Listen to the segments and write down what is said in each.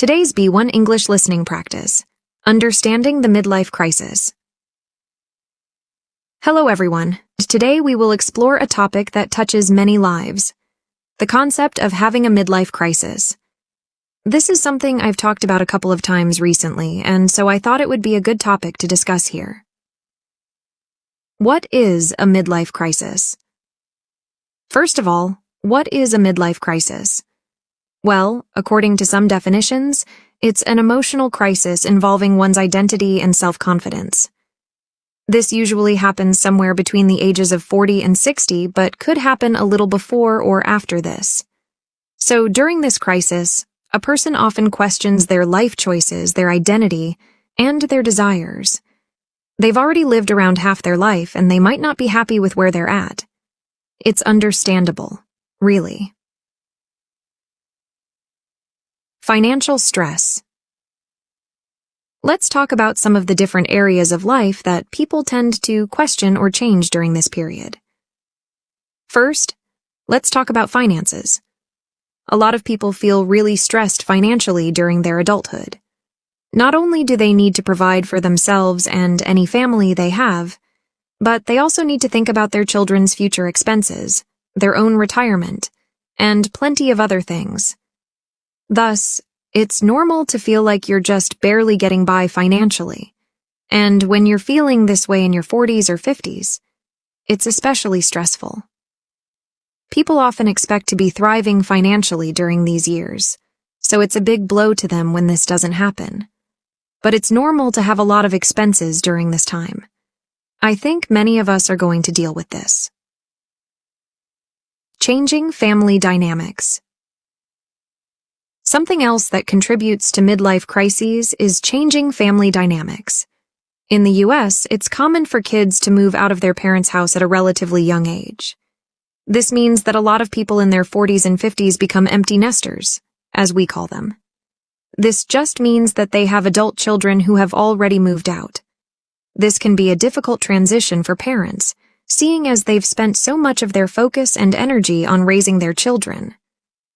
Today's B1 English listening practice, Understanding the Midlife Crisis. Hello everyone. Today we will explore a topic that touches many lives, the concept of having a midlife crisis. This is something I've talked about a couple of times recently, and so I thought it would be a good topic to discuss here. What is a midlife crisis? First of all, what is a midlife crisis? Well, according to some definitions, it's an emotional crisis involving one's identity and self-confidence. This usually happens somewhere between the ages of 40 and 60, but could happen a little before or after this. So during this crisis, a person often questions their life choices, their identity, and their desires. They've already lived around half their life, and they might not be happy with where they're at. It's understandable, really. Financial stress. Let's talk about some of the different areas of life that people tend to question or change during this period. First, let's talk about finances. A lot of people feel really stressed financially during their adulthood. Not only do they need to provide for themselves and any family they have, but they also need to think about their children's future expenses, their own retirement, and plenty of other things. Thus, it's normal to feel like you're just barely getting by financially. And when you're feeling this way in your 40s or 50s, it's especially stressful. People often expect to be thriving financially during these years, so it's a big blow to them when this doesn't happen. But it's normal to have a lot of expenses during this time. I think many of us are going to deal with this. Changing family dynamics. Something else that contributes to midlife crises is changing family dynamics. In the US, it's common for kids to move out of their parents' house at a relatively young age. This means that a lot of people in their 40s and 50s become empty nesters, as we call them. This just means that they have adult children who have already moved out. This can be a difficult transition for parents, seeing as they've spent so much of their focus and energy on raising their children.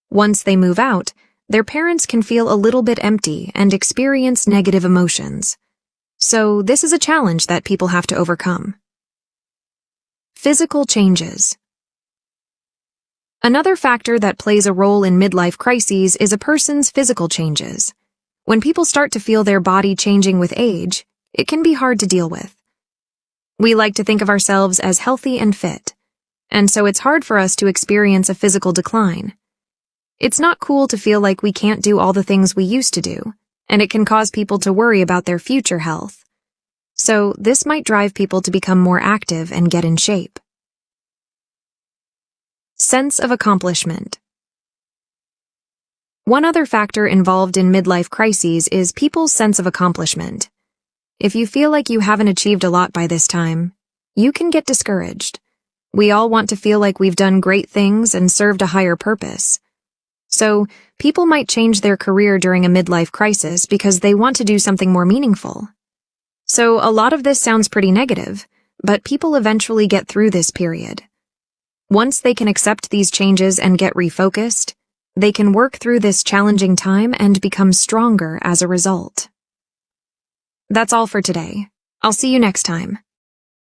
Once they move out, their parents can feel a little bit empty and experience negative emotions. So this is a challenge that people have to overcome. Physical changes. Another factor that plays a role in midlife crises is a person's physical changes. When people start to feel their body changing with age, it can be hard to deal with. We like to think of ourselves as healthy and fit, and so it's hard for us to experience a physical decline. It's not cool to feel like we can't do all the things we used to do, and it can cause people to worry about their future health. So this might drive people to become more active and get in shape. Sense of accomplishment. One other factor involved in midlife crises is people's sense of accomplishment. If you feel like you haven't achieved a lot by this time, you can get discouraged. We all want to feel like we've done great things and served a higher purpose. So, people might change their career during a midlife crisis because they want to do something more meaningful. So, a lot of this sounds pretty negative, but people eventually get through this period. Once they can accept these changes and get refocused, they can work through this challenging time and become stronger as a result. That's all for today. I'll see you next time.